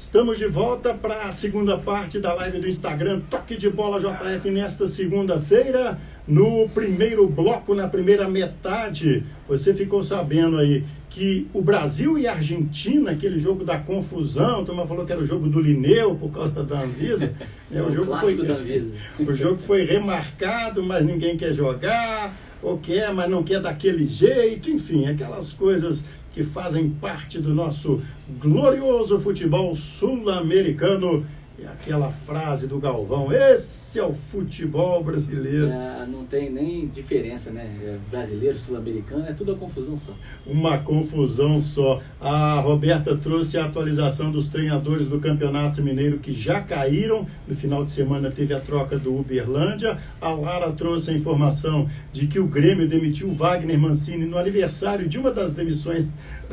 Estamos de volta para a segunda parte da live do Instagram Toque de Bola JF nesta segunda-feira. No primeiro bloco, na primeira metade, você ficou sabendo aí que o Brasil e a Argentina, aquele jogo da confusão, a turma falou que era o jogo do Linneu por causa da Anvisa. O clássico da Anvisa. O jogo foi remarcado, mas ninguém quer jogar, ou quer, mas não quer daquele jeito, enfim, aquelas coisas que fazem parte do nosso glorioso futebol sul-americano. E aquela frase do Galvão, esse é o futebol brasileiro. Não tem nem diferença, né? Brasileiro, sul-americano, é tudo uma confusão só. Uma confusão só. A Roberta trouxe a atualização dos treinadores do Campeonato Mineiro que já caíram. No final de semana teve a troca do Uberlândia. A Lara trouxe a informação de que o Grêmio demitiu o Wagner Mancini no aniversário de uma das demissões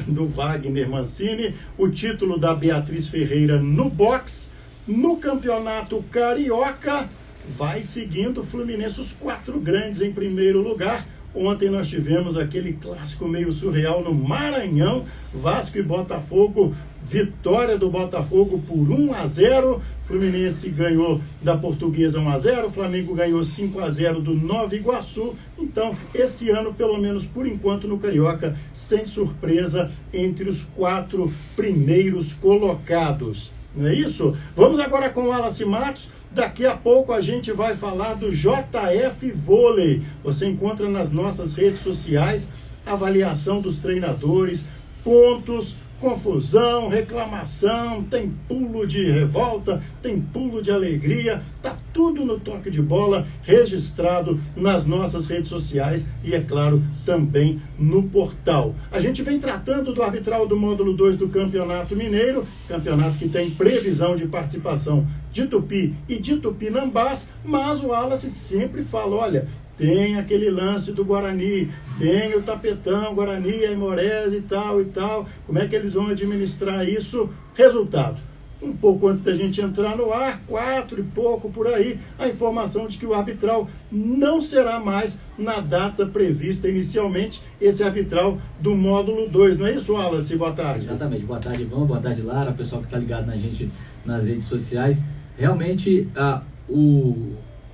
do Wagner Mancini. O título da Beatriz Ferreira no boxe. No Campeonato Carioca, vai seguindo o Fluminense, os 4 grandes em primeiro lugar. Ontem nós tivemos aquele clássico meio surreal no Maranhão, Vasco e Botafogo, vitória do Botafogo por 1-0. Fluminense ganhou da Portuguesa 1-0, Flamengo ganhou 5-0 do Nova Iguaçu. Então, esse ano, pelo menos por enquanto, no Carioca, sem surpresa entre os 4 primeiros colocados. Não é isso? Vamos agora com o Wallace Matos. Daqui a pouco a gente vai falar do JF Vôlei. Você encontra nas nossas redes sociais avaliação dos treinadores, pontos, confusão, reclamação, tem pulo de revolta, tem pulo de alegria, tá tudo no Toque de Bola registrado nas nossas redes sociais e, é claro, também no portal. A gente vem tratando do arbitral do módulo 2 do Campeonato Mineiro, campeonato que tem previsão de participação de Tupi e de Tupinambás, mas o Wallace sempre fala, olha, tem aquele lance do Guarani, tem o tapetão, Guarani, Aimorés e tal, como é que eles vão administrar isso? Resultado, um pouco antes da gente entrar no ar, 4 e pouco por aí, a informação de que o arbitral não será mais na data prevista inicialmente, esse arbitral do módulo 2, não é isso, Wallace? Boa tarde. Exatamente, boa tarde, Ivan, boa tarde, Lara, pessoal que está ligado na gente nas redes sociais. Realmente, a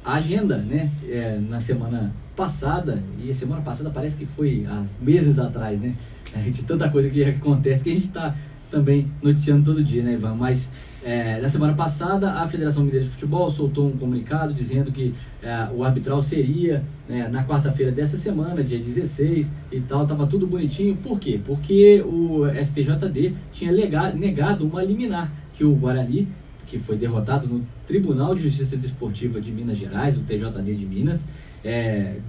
agenda, né, na semana passada, e a semana passada parece que foi há meses atrás, né, de tanta coisa que acontece que a gente está também noticiando todo dia, né, Ivan, mas na semana passada a Federação Mineira de Futebol soltou um comunicado dizendo que o arbitral seria na quarta-feira dessa semana, dia 16 e tal, estava tudo bonitinho. Por quê? Porque o STJD tinha negado uma liminar que o Guarani, que foi derrotado no Tribunal de Justiça Desportiva de Minas Gerais, o TJD de Minas,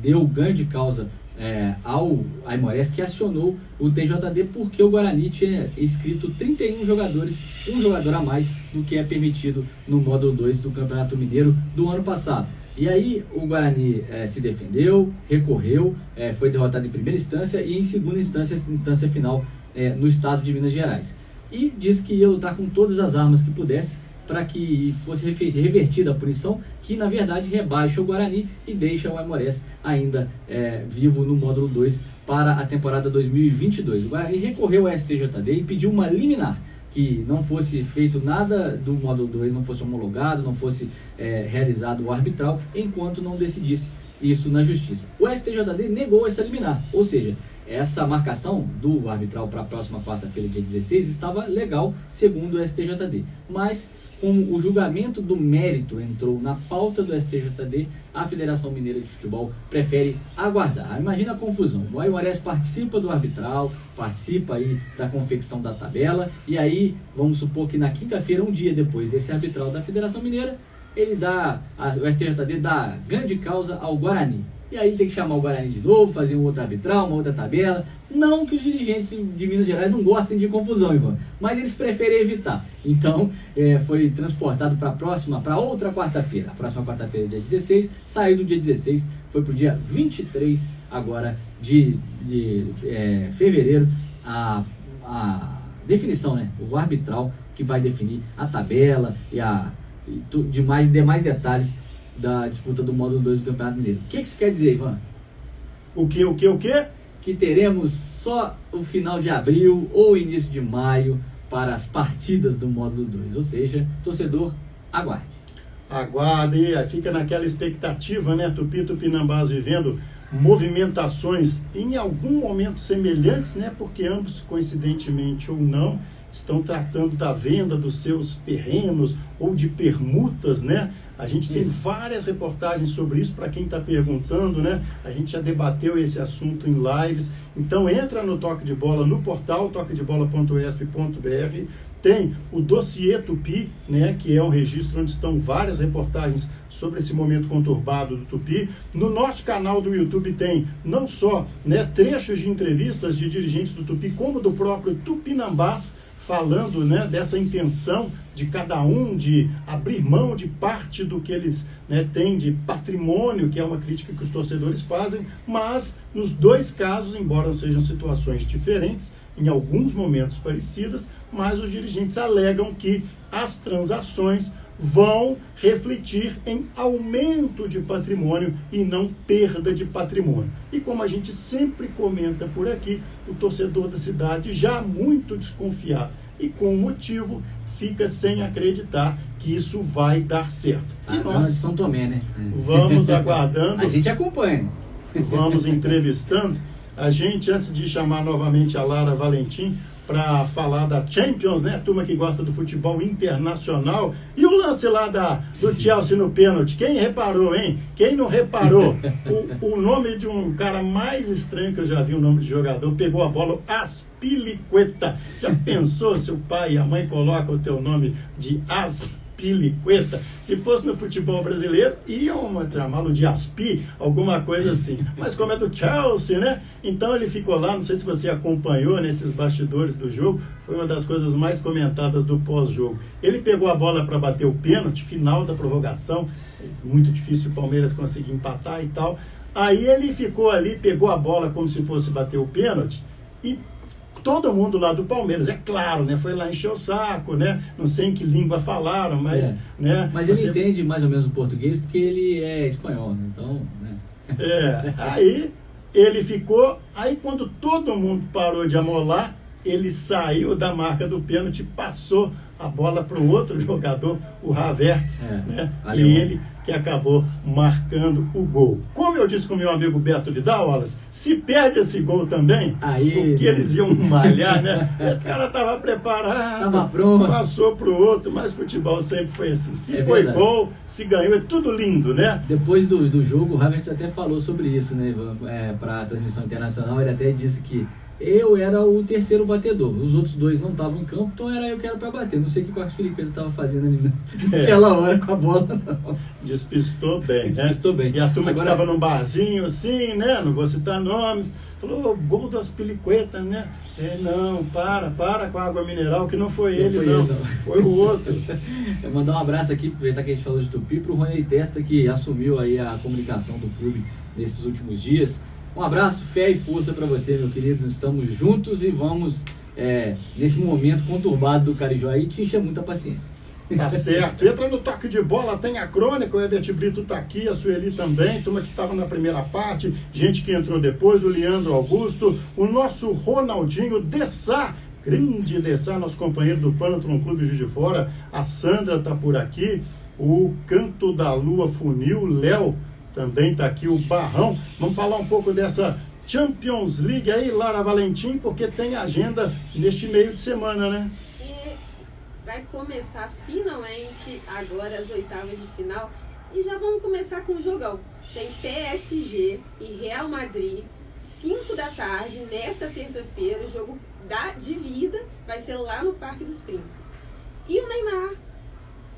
deu ganho de causa ao Aimorés, que acionou o TJD porque o Guarani tinha inscrito 31 jogadores, um jogador a mais do que é permitido no módulo 2 do Campeonato Mineiro do ano passado. E aí o Guarani se defendeu, recorreu, foi derrotado em primeira instância e em segunda instância final no estado de Minas Gerais. E disse que ia lutar com todas as armas que pudesse para que fosse revertida a punição, que na verdade rebaixa o Guarani e deixa o Aimorés ainda vivo no módulo 2 para a temporada 2022. O Guarani recorreu ao STJD e pediu uma liminar, que não fosse feito nada do módulo 2, não fosse homologado, não fosse realizado o arbitral, enquanto não decidisse isso na justiça. O STJD negou essa liminar, ou seja, essa marcação do arbitral para a próxima quarta-feira, dia 16, estava legal, segundo o STJD. Mas, como o julgamento do mérito entrou na pauta do STJD, a Federação Mineira de Futebol prefere aguardar. Imagina a confusão. O Aimorés participa do arbitral, participa aí da confecção da tabela, e aí, vamos supor que na quinta-feira, um dia depois desse arbitral da Federação Mineira, o STJD dá grande causa ao Guarani. E aí tem que chamar o Guarani de novo, fazer um outro arbitral, uma outra tabela. Não que os dirigentes de Minas Gerais não gostem de confusão, Ivan, mas eles preferem evitar. Então, foi transportado para outra quarta-feira. A próxima quarta-feira, dia 16, saiu do dia 16, foi para o dia 23 agora de fevereiro, a definição, né? O arbitral que vai definir a tabela e demais detalhes da disputa do módulo 2 do Campeonato Mineiro. O que isso quer dizer, Ivan? O quê? Que teremos só o final de abril ou início de maio para as partidas do módulo 2. Ou seja, torcedor, aguarde. Aguarde, fica naquela expectativa, né? Tupi e Tupinambás vivendo movimentações em algum momento semelhantes, né? Porque ambos, coincidentemente ou não, estão tratando da venda dos seus terrenos ou de permutas, né? A gente tem várias reportagens sobre isso, para quem está perguntando, né? A gente já debateu esse assunto em lives. Então entra no Toque de Bola, no portal toquedebola.esp.br. Tem o dossiê Tupi, né, que é um registro onde estão várias reportagens sobre esse momento conturbado do Tupi. No nosso canal do YouTube tem não só, né, trechos de entrevistas de dirigentes do Tupi, como do próprio Tupinambás, falando, né, dessa intenção de cada um de abrir mão de parte do que eles, né, têm de patrimônio, que é uma crítica que os torcedores fazem, mas nos dois casos, embora sejam situações diferentes, em alguns momentos parecidas, mas os dirigentes alegam que as transações vão refletir em aumento de patrimônio e não perda de patrimônio. E como a gente sempre comenta por aqui, o torcedor da cidade, já muito desconfiado e com motivo, fica sem acreditar que isso vai dar certo. E nós de São Tomé, né? Vamos aguardando. A gente acompanha. Vamos entrevistando. A gente, antes de chamar novamente a Lara Valentim para falar da Champions, né? A turma que gosta do futebol internacional. E o lance lá do Chelsea no pênalti. Quem reparou, hein? Quem não reparou? O nome de um cara mais estranho que eu já vi, o nome de jogador, pegou a bola, Azpilicueta. Já pensou se o pai e a mãe colocam o teu nome de Azpilicueta? Se fosse no futebol brasileiro, iam chamá-lo de Aspi, alguma coisa assim. Mas como é do Chelsea, né? Então ele ficou lá, não sei se você acompanhou nesses bastidores do jogo, foi uma das coisas mais comentadas do pós-jogo. Ele pegou a bola para bater o pênalti, final da prorrogação, muito difícil o Palmeiras conseguir empatar e tal. Aí ele ficou ali, pegou a bola como se fosse bater o pênalti e todo mundo lá do Palmeiras, é claro, né? Foi lá encher o saco, né? Não sei em que língua falaram, mas... né? Mas ele entende mais ou menos o português porque ele é espanhol, né? Então... né? Aí ele ficou... Aí quando todo mundo parou de amolar, ele saiu da marca do pênalti, passou a bola para o outro jogador, o Havertz, né? E ele que acabou marcando o gol. Como eu disse com o meu amigo Beto Vidal, Wallace, se perde esse gol também, o que eles iam malhar, né? O cara estava preparado, tava pronto, passou para o outro, mas futebol sempre foi assim. Se foi verdade. Gol, se ganhou, é tudo lindo, né? Depois do jogo, o Havertz até falou sobre isso, né? Para a transmissão internacional, ele até disse que eu era o terceiro batedor, os outros dois não estavam em campo, então era eu que era para bater. Não sei o que o Marcos Felipe estava fazendo ali naquela hora com a bola, não. Despistou bem, né? Despistou bem. E a turma que estava num barzinho assim, né? Não vou citar nomes, falou, gol das Pilicuetas, né? Não, para com a água mineral, que não foi ele, não. Foi o outro. Eu mandar um abraço aqui, aproveitar que a gente falou de Tupi, para o Rony Testa, que assumiu aí a comunicação do clube nesses últimos dias. Um abraço, fé e força para você, meu querido. Estamos juntos e vamos, nesse momento conturbado do Carijó aí, te encher muita paciência. Tá certo. Entra no Toque de Bola, tem a crônica, o Herbert Brito tá aqui, a Sueli também, turma que estava na primeira parte, gente que entrou depois, o Leandro Augusto, o nosso Ronaldinho Dessá, grande Dessá, nosso companheiro do Pântano Clube Juiz de Fora, a Sandra tá por aqui, o Canto da Lua Funil, Léo, também está aqui o Barrão. Vamos falar um pouco dessa Champions League aí, Lara Valentim, porque tem agenda neste meio de semana, né? E vai começar finalmente agora as oitavas de final. E já vamos começar com o jogão. Tem PSG e Real Madrid, 5 da tarde, nesta terça-feira. O jogo de vida vai ser lá no Parque dos Príncipes. E o Neymar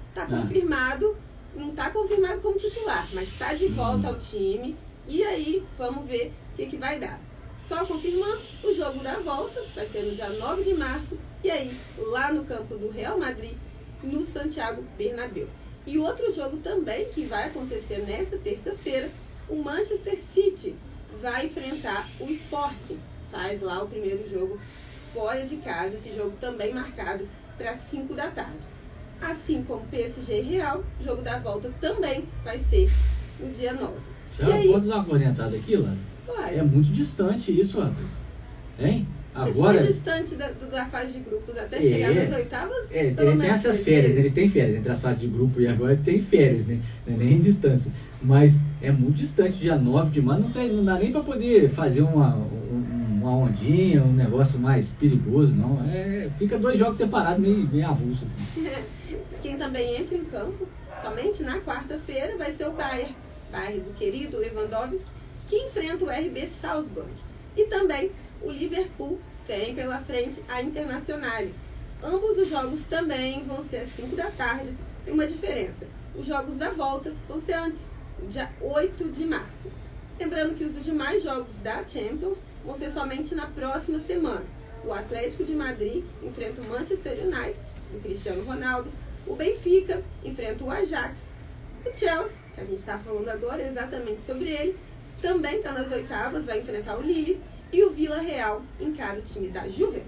está confirmado. Não está confirmado como titular, mas está de volta ao time. E aí, vamos ver o que vai dar. Só confirmando, o jogo da volta vai ser no dia 9 de março. E aí, lá no campo do Real Madrid, no Santiago Bernabéu. E outro jogo também que vai acontecer nesta terça-feira, o Manchester City vai enfrentar o Sporting. Faz lá o primeiro jogo fora de casa. Esse jogo também marcado para 5 da tarde. Assim como PSG e Real, o jogo da volta também vai ser no dia 9. Já pode dar uma orientada aqui, Lara? Vai. É muito distante isso, rapaz. Hein? Agora, foi distante da fase de grupos até chegar nas oitavas. Tem essas férias, né? Eles têm férias entre as fases de grupo e agora eles têm férias, né? Não é nem em distância. Mas é muito distante, dia 9 de maio, não dá nem para poder fazer uma ondinha, um negócio mais perigoso, não. Fica 2 jogos separados, meio avulso, assim. Quem também entra em campo, somente na quarta-feira, vai ser o Bayern do querido Lewandowski, que enfrenta o RB Salzburg. E também o Liverpool tem pela frente a Internacional. Ambos os jogos também vão ser às 5 da tarde. Tem uma diferença. Os jogos da volta vão ser antes, dia 8 de março. Lembrando que os demais jogos da Champions vão ser somente na próxima semana. O Atlético de Madrid enfrenta o Manchester United, do Cristiano Ronaldo. O Benfica enfrenta o Ajax. O Chelsea, que a gente está falando agora exatamente sobre ele, também está nas oitavas, vai enfrentar o Lille. E o Vila Real encara o time da Juventus.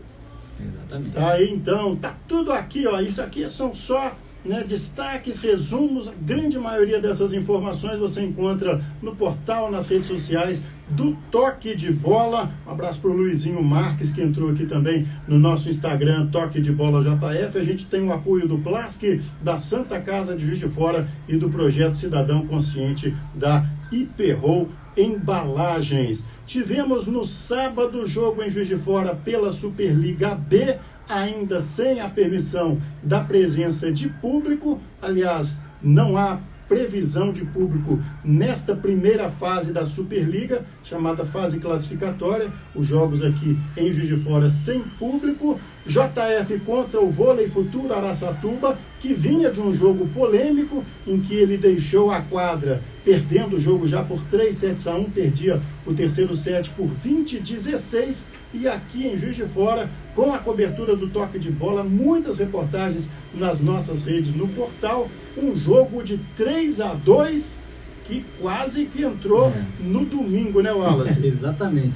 Exatamente. Tá aí então, tá tudo aqui, ó. Isso aqui são só, né, destaques, resumos. A grande maioria dessas informações você encontra no portal, nas redes sociais do Toque de Bola. Um abraço para o Luizinho Marques, que entrou aqui também no nosso Instagram, Toque de Bola JF. A gente tem o apoio do Plask, da Santa Casa de Juiz de Fora e do Projeto Cidadão Consciente da Hiperrol Embalagens. Tivemos no sábado jogo em Juiz de Fora pela Superliga B, ainda sem a permissão da presença de público. Aliás, não há previsão de público nesta primeira fase da Superliga, chamada fase classificatória. Os jogos aqui em Juiz de Fora sem público. JF contra o Vôlei Futuro Araçatuba, que vinha de um jogo polêmico, em que ele deixou a quadra perdendo o jogo já por 3-7-1, perdia o terceiro set por 20-16, e aqui em Juiz de Fora, com a cobertura do Toque de Bola, muitas reportagens nas nossas redes no portal, um jogo de 3-2, que quase que entrou no domingo, né, Wallace? Exatamente.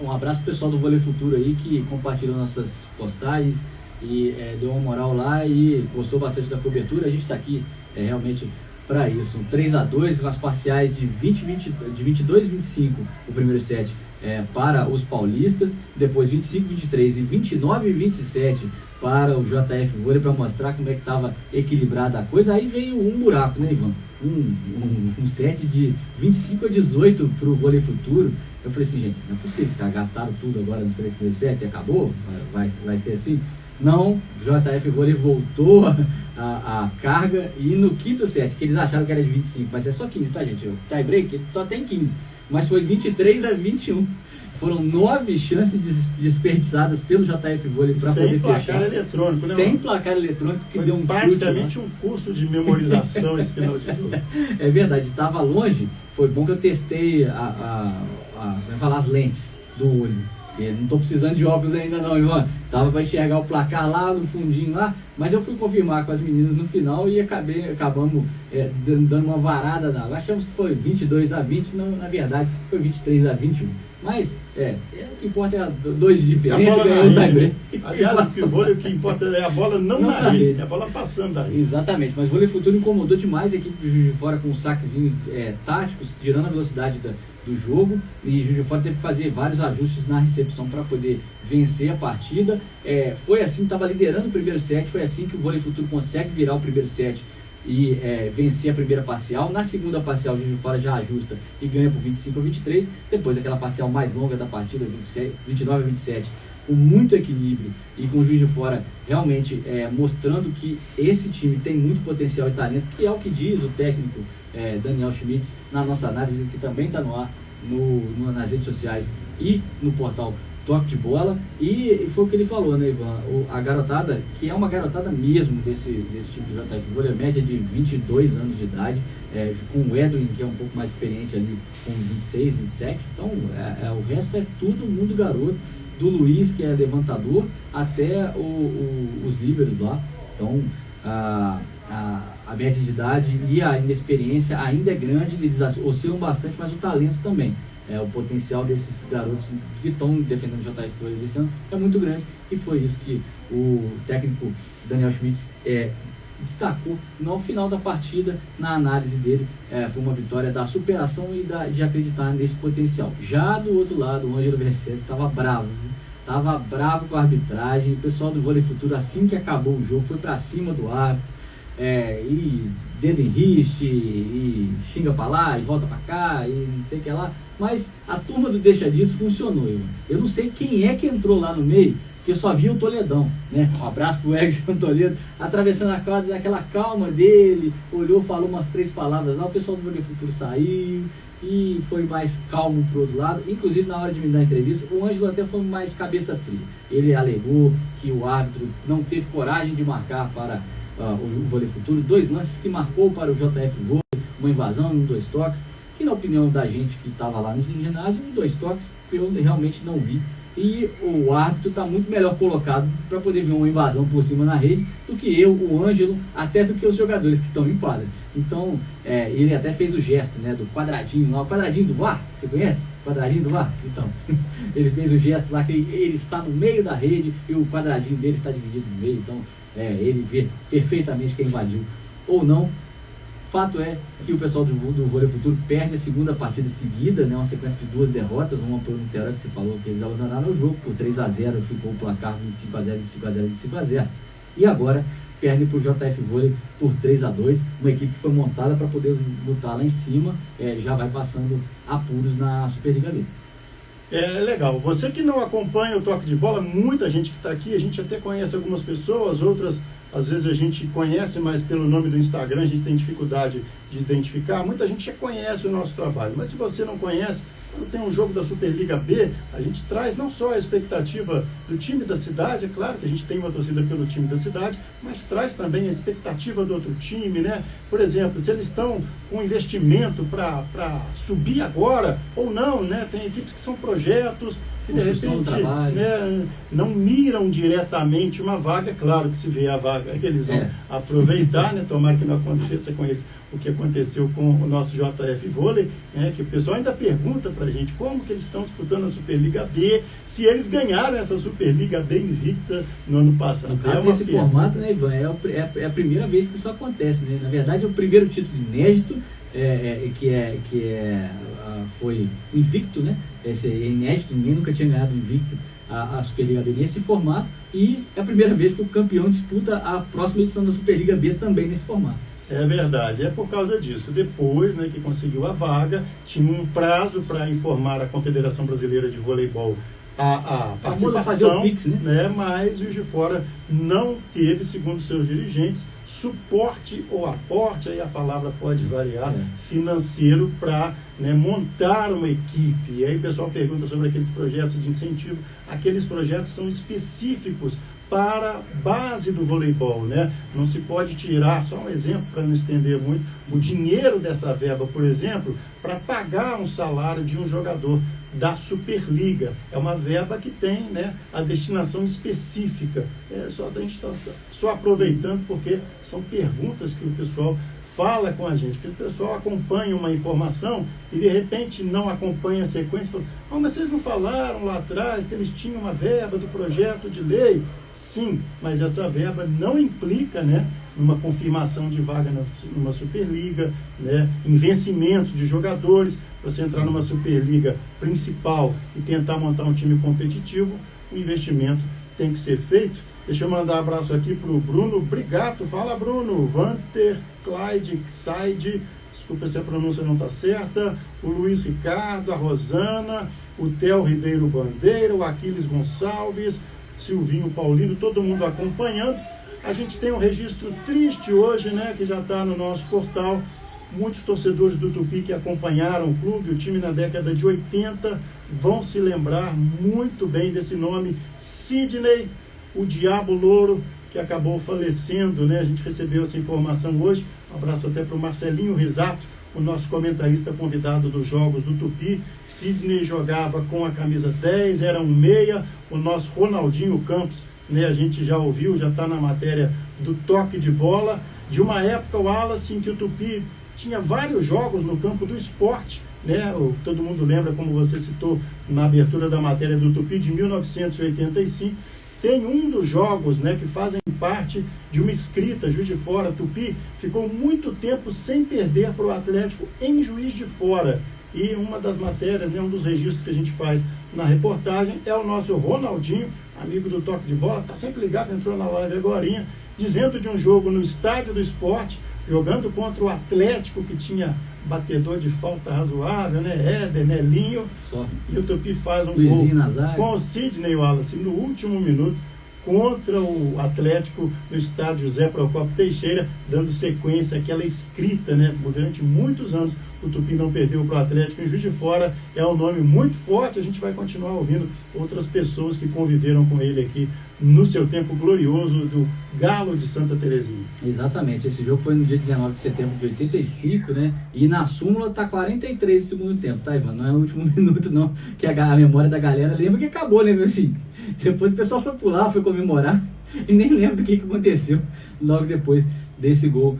Um abraço pro pessoal do Vôlei Futuro aí, que compartilhou nossas postagens e deu uma moral lá e gostou bastante da cobertura. A gente está aqui realmente para isso. 3-2 com as parciais de 22-25 o primeiro set para os paulistas, depois 25-23 e 29-27 para o JF Vôlei, para mostrar como é que estava equilibrada a coisa. Aí veio um buraco, né, Ivan? Um set de 25-18 para o Vôlei Futuro. Eu falei assim, gente, não é possível, tá? Gastaram tudo agora nos 3 primeiros sets e acabou? Vai ser assim? Não, o JF Vôlei voltou a carga, e no quinto set, que eles acharam que era de 25, mas é só 15, tá, gente? O tie break só tem 15, mas foi 23-21. Foram 9 chances desperdiçadas pelo JF Vôlei para poder fechar. Sem placar eletrônico, né? Sem placar eletrônico, que foi deu um praticamente chute, um curso de memorização esse final de jogo. É verdade, estava longe. Foi bom que eu testei as lentes do olho. Não estou precisando de óculos ainda não, Ivan. Tava para enxergar o placar lá no fundinho lá, mas eu fui confirmar com as meninas no final e acabamos dando uma varada na água. Achamos que foi 22-20, não, na verdade foi 23-21. Mas o que importa é 2 de diferença. Aliás, o que importa é a bola não na rede, é a bola passando da rede. Exatamente, mas o Vôlei Futuro incomodou demais a equipe de Juiz de Fora com os saquezinhos táticos, tirando a velocidade do jogo, e Juiz de Fora teve que fazer vários ajustes na recepção para poder vencer a partida. Foi assim, estava liderando o primeiro set, foi assim que o Vôlei Futuro consegue virar o primeiro set e vencer a primeira parcial. Na segunda parcial, o Juiz de Fora já ajusta e ganha por 25-23, depois daquela parcial mais longa da partida, 29-27, com muito equilíbrio e com o Juiz de Fora realmente mostrando que esse time tem muito potencial e talento, que é o que diz o técnico Daniel Schmitz na nossa análise, que também está no ar nas redes sociais e no portal Toque de Bola. E foi o que ele falou, né, Ivan? A garotada, que é uma garotada mesmo desse tipo de JF Vôlei, a média de 22 anos de idade, com o Edwin, que é um pouco mais experiente ali, com 26, 27. Então, o resto é tudo mundo garoto, do Luiz, que é levantador, até os líberos lá. Então, a média de idade e a inexperiência ainda é grande, eles oscilam bastante, mas o talento também. O potencial desses garotos que estão defendendo o JF Vôlei esse ano é muito grande, e foi isso que o técnico Daniel Schmitz destacou no final da partida. Na análise dele, foi uma vitória da superação e de acreditar nesse potencial. Já do outro lado, o Ângelo Vercés estava bravo, tava bravo com a arbitragem. O pessoal do Vôlei Futuro, assim que acabou o jogo, foi para cima do árbitro, e dedo em riste, e xinga para lá, e volta para cá, e não sei o que lá. Mas a turma do Deixa Disso funcionou, Ivan. Eu não sei quem é que entrou lá no meio, porque eu só vi o Toledão, né? Um abraço pro Edson Toledo, atravessando a quadra, naquela calma dele, olhou, falou umas 3 palavras lá, o pessoal do Vôlei Futuro saiu, e foi mais calmo pro outro lado. Inclusive, na hora de me dar a entrevista, o Ângelo até foi mais cabeça fria. Ele alegou que o árbitro não teve coragem de marcar para o Vôlei Futuro 2 lances que marcou para o JF Vôlei, uma invasão em 2 toques, que na opinião da gente que estava lá nesse ginásio, em 2 toques eu realmente não vi. E o árbitro está muito melhor colocado para poder ver uma invasão por cima na rede do que eu, o Ângelo, até do que os jogadores que estão em quadra. Então, ele até fez o gesto, né, do quadradinho lá, o quadradinho do VAR, você conhece? Quadradinho do VAR? Então, ele fez o gesto lá que ele está no meio da rede e o quadradinho dele está dividido no meio. Então, ele vê perfeitamente quem invadiu ou não. Fato é que o pessoal do Vôlei Futuro perde a segunda partida seguida, né, uma sequência de 2 derrotas, uma por Niterói, que você falou que eles abandonaram o jogo, por 3-0 ficou o placar 25-0, 25-0, 25-0, e agora perde para o JF Vôlei por 3-2, uma equipe que foi montada para poder lutar lá em cima, já vai passando apuros na Superliga B. É legal. Você que não acompanha o Toque de Bola, muita gente que está aqui, a gente até conhece algumas pessoas, outras às vezes a gente conhece, mas pelo nome do Instagram a gente tem dificuldade de identificar. Muita gente já conhece o nosso trabalho, mas se você não conhece, quando tem um jogo da Superliga B, a gente traz não só a expectativa do time da cidade, é claro que a gente tem uma torcida pelo time da cidade, mas traz também a expectativa do outro time, né? Por exemplo, se eles estão com investimento para subir agora ou não, né? Tem equipes que são projetos que de repente, né, não miram diretamente uma vaga. É claro que se vê a vaga, eles vão aproveitar, né? Tomara que não aconteça com eles o que aconteceu com o nosso JF Vôlei, né, que o pessoal ainda pergunta pra gente como que eles estão disputando a Superliga B, se eles ganharam essa Superliga B invicta no ano passado. Nesse formato, né, Ivan, é a primeira vez que isso acontece, né? Na verdade, é o primeiro título inédito, foi invicto, né? Esse é inédito, ninguém nunca tinha ganhado invicto a Superliga B nesse formato, e é a primeira vez que o campeão disputa a próxima edição da Superliga B também nesse formato. É verdade, é por causa disso. Depois, né, que conseguiu a vaga, tinha um prazo para informar a Confederação Brasileira de Voleibol a participação, fazer o Pix, né? Mas o Juiz de Fora não teve, segundo seus dirigentes, suporte ou aporte, aí a palavra pode variar, financeiro para, né, montar uma equipe. E aí o pessoal pergunta sobre aqueles projetos de incentivo. Aqueles projetos são específicos para a base do voleibol, né? Não se pode tirar, só um exemplo para não estender muito, o dinheiro dessa verba, por exemplo, para pagar um salário de um jogador da Superliga. É uma verba que tem, né, a destinação específica. A gente está só aproveitando porque são perguntas que o pessoal fala com a gente, porque o pessoal acompanha uma informação e de repente não acompanha a sequência e fala, mas vocês não falaram lá atrás que eles tinham uma verba do projeto de lei? Sim, mas essa verba não implica, né, numa confirmação de vaga numa Superliga, né, em vencimentos de jogadores. Você entrar numa Superliga principal e tentar montar um time competitivo, o investimento tem que ser feito. Deixa eu mandar um abraço aqui para o Bruno Brigato. Fala, Bruno. Vanter Clyde Said, desculpa se a pronúncia não está certa. O Luiz Ricardo, a Rosana, o Theo Ribeiro Bandeira, o Aquiles Gonçalves, Silvinho Paulino, todo mundo acompanhando. A gente tem um registro triste hoje, né, que já está no nosso portal. Muitos torcedores do Tupi que acompanharam o clube, o time na década de 80, vão se lembrar muito bem desse nome, Sidney, o Diabo Louro, que acabou falecendo, né? A gente recebeu essa informação hoje. Um abraço até para o Marcelinho Risato, o nosso comentarista convidado dos Jogos do Tupi. Sidney jogava com a camisa 10, era um meia. O nosso Ronaldinho Campos, né? A gente já ouviu, já está na matéria do Toque de Bola. De uma época, o Wallace, em que o Tupi tinha vários jogos no campo do esporte, né? Todo mundo lembra, como você citou na abertura da matéria do Tupi, de 1985. Tem um dos jogos, né, que fazem parte de uma escrita, Juiz de Fora. Tupi ficou muito tempo sem perder para o Atlético em Juiz de Fora. E uma das matérias, né, um dos registros que a gente faz na reportagem é o nosso Ronaldinho, amigo do Toque de Bola, está sempre ligado, entrou na live agorinha, dizendo de um jogo no Estádio do Esporte, jogando contra o Atlético, que tinha batedor de falta razoável, né? Éder, Nelinho. Só. E o Tupi faz um Luizinho gol Nazário com o Sidney Wallace no último minuto contra o Atlético no estádio José Procópio Teixeira, dando sequência àquela escrita, né? Durante muitos anos o Tupi não perdeu para o Atlético em Juiz de Fora, é um nome muito forte, a gente vai continuar ouvindo outras pessoas que conviveram com ele aqui no seu tempo glorioso do Galo de Santa Terezinha. Exatamente, esse jogo foi no dia 19 de setembro de 85, né? E na súmula tá 43 do segundo tempo, tá, Ivan? Não é no último minuto, não, que a memória da galera lembra que acabou, né, assim? Depois o pessoal foi pular, foi comemorar e nem lembra do que aconteceu logo depois desse gol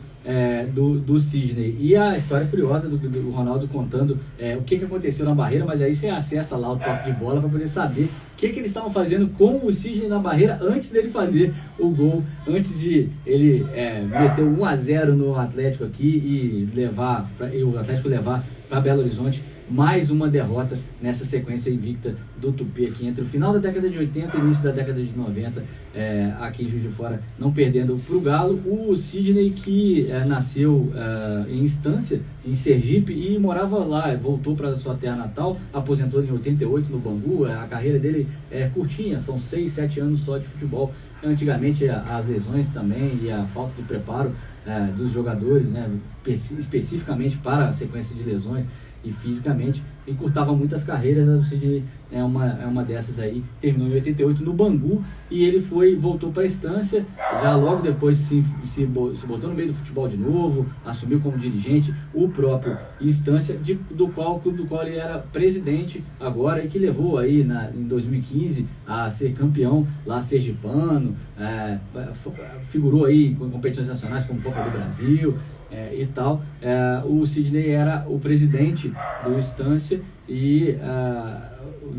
do Sidney. E a história curiosa do Ronaldo contando o que aconteceu na barreira, mas aí você acessa lá o Toque de Bola para poder saber o que eles estavam fazendo com o Sidney na barreira antes dele fazer o gol, antes de ele meter 1-0 no Atlético aqui e o Atlético levar para Belo Horizonte mais uma derrota nessa sequência invicta do Tupi aqui entre o final da década de 80 e início da década de 90, aqui em Juiz de Fora, não perdendo para o Galo. O Sidney, que nasceu em Estância, em Sergipe, e morava lá, voltou para sua terra natal, aposentou em 88 no Bangu. A carreira dele é curtinha, são 6, 7 anos só de futebol. Antigamente as lesões também e a falta de preparo dos jogadores, né, especificamente para a sequência de lesões e fisicamente, encurtava muitas carreiras. O Sidney é uma dessas aí, terminou em 88 no Bangu, e ele voltou para a Estância, já logo depois se botou no meio do futebol de novo, assumiu como dirigente o próprio Estância, clube do qual ele era presidente agora, e que levou aí em 2015 a ser campeão lá sergipano, figurou aí com competições nacionais como Copa do Brasil, e tal. O Sidney era o presidente do Estância e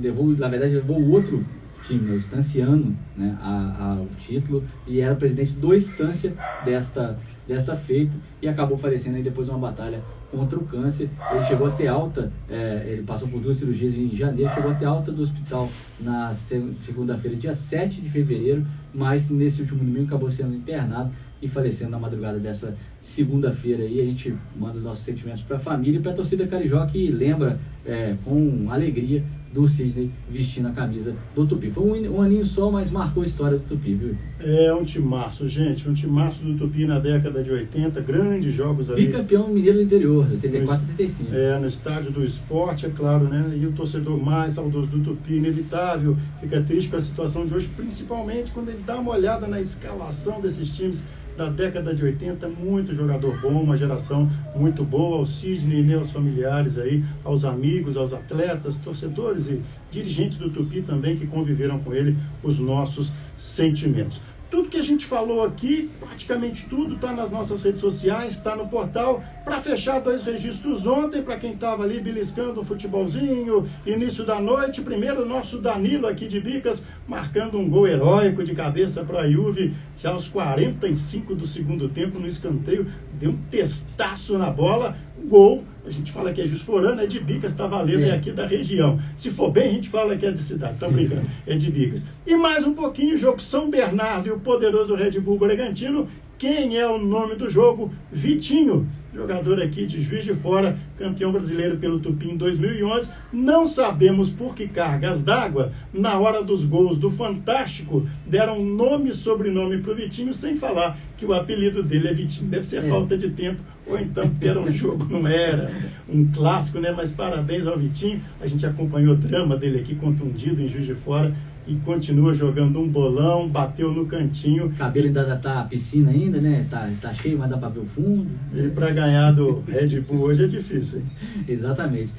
levou o outro time, o Estanciano, né, ao título, e era presidente do Estância desta feita, e acabou falecendo aí depois de uma batalha contra o câncer. Ele chegou a ter alta, ele passou por 2 cirurgias em janeiro, chegou a ter alta do hospital na segunda-feira, dia 7 de fevereiro, mas nesse último domingo acabou sendo internado e falecendo na madrugada dessa segunda-feira. E a gente manda os nossos sentimentos para a família e para a torcida carijó, que lembra com alegria do Sidney vestindo a camisa do Tupi. Foi um aninho só, mas marcou a história do Tupi, viu? É um timaço, gente, um timaço do Tupi na década de 80, grandes jogos ali. Bicampeão mineiro do interior, 84 e 85. No Estádio do Esporte, é claro, né? E o torcedor mais saudoso do Tupi, inevitável, fica triste com a situação de hoje, principalmente quando ele dá uma olhada na escalação desses times da década de 80, muito jogador bom, uma geração muito boa, ao Sidney e aos familiares aí, aos amigos, aos atletas, torcedores e dirigentes do Tupi também que conviveram com ele, os nossos sentimentos. Tudo que a gente falou aqui, praticamente tudo, está nas nossas redes sociais, está no portal. Para fechar, 2 registros ontem, para quem estava ali beliscando o futebolzinho, início da noite. Primeiro, o nosso Danilo aqui de Bicas, marcando um gol heróico de cabeça para a Juve, já aos 45 do segundo tempo, no escanteio, deu um testaço na bola, gol. A gente fala que é Jusforano, é de Bicas, está valendo, é aqui da região. Se for bem, a gente fala que é de cidade, estão brincando, é de Bicas. E mais um pouquinho, o jogo São Bernardo e o poderoso Red Bull Bragantino. Quem é o nome do jogo? Vitinho, jogador aqui de Juiz de Fora, campeão brasileiro pelo Tupi em 2011. Não sabemos por que cargas d'água, na hora dos gols do Fantástico, deram nome e sobrenome para o Vitinho, sem falar que o apelido dele é Vitinho. Deve ser falta de tempo, ou então porque era um jogo, não era um clássico, né? Mas parabéns ao Vitinho. A gente acompanhou o drama dele aqui, contundido em Juiz de Fora, e continua jogando um bolão, bateu no cantinho. O cabelo ainda tá a piscina ainda, né? Tá cheio, mas dá para ver o fundo. E para ganhar do Red Bull hoje é difícil, hein? Exatamente.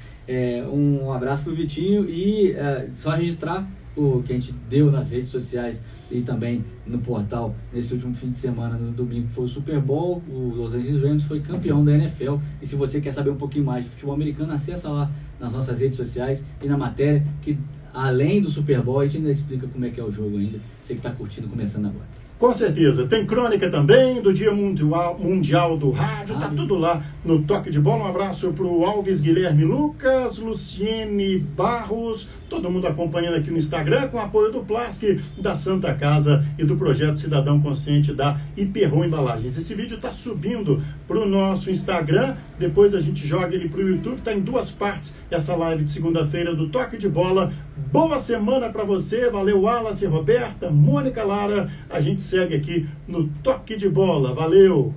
Um abraço pro Vitinho e só registrar o que a gente deu nas redes sociais e também no portal nesse último fim de semana, no domingo, foi o Super Bowl. O Los Angeles Rams foi campeão da NFL, e se você quer saber um pouquinho mais de futebol americano, acessa lá nas nossas redes sociais e na matéria, que além do Super Bowl a gente ainda explica como é que é o jogo ainda. Você que está curtindo, começando agora. Com certeza. Tem crônica também do Dia Mundial do Rádio. Tá tudo lá no Toque de Bola. Um abraço pro Alves Guilherme Lucas, Luciene Barros, todo mundo acompanhando aqui no Instagram, com apoio do Plasque, da Santa Casa e do Projeto Cidadão Consciente da Hiperron Embalagens. Esse vídeo tá subindo pro nosso Instagram, depois a gente joga ele pro YouTube. Tá em 2 partes essa live de segunda-feira do Toque de Bola. Boa semana para você. Valeu, Wallace, Roberta, Mônica Lara. A gente segue aqui no Toque de Bola. Valeu!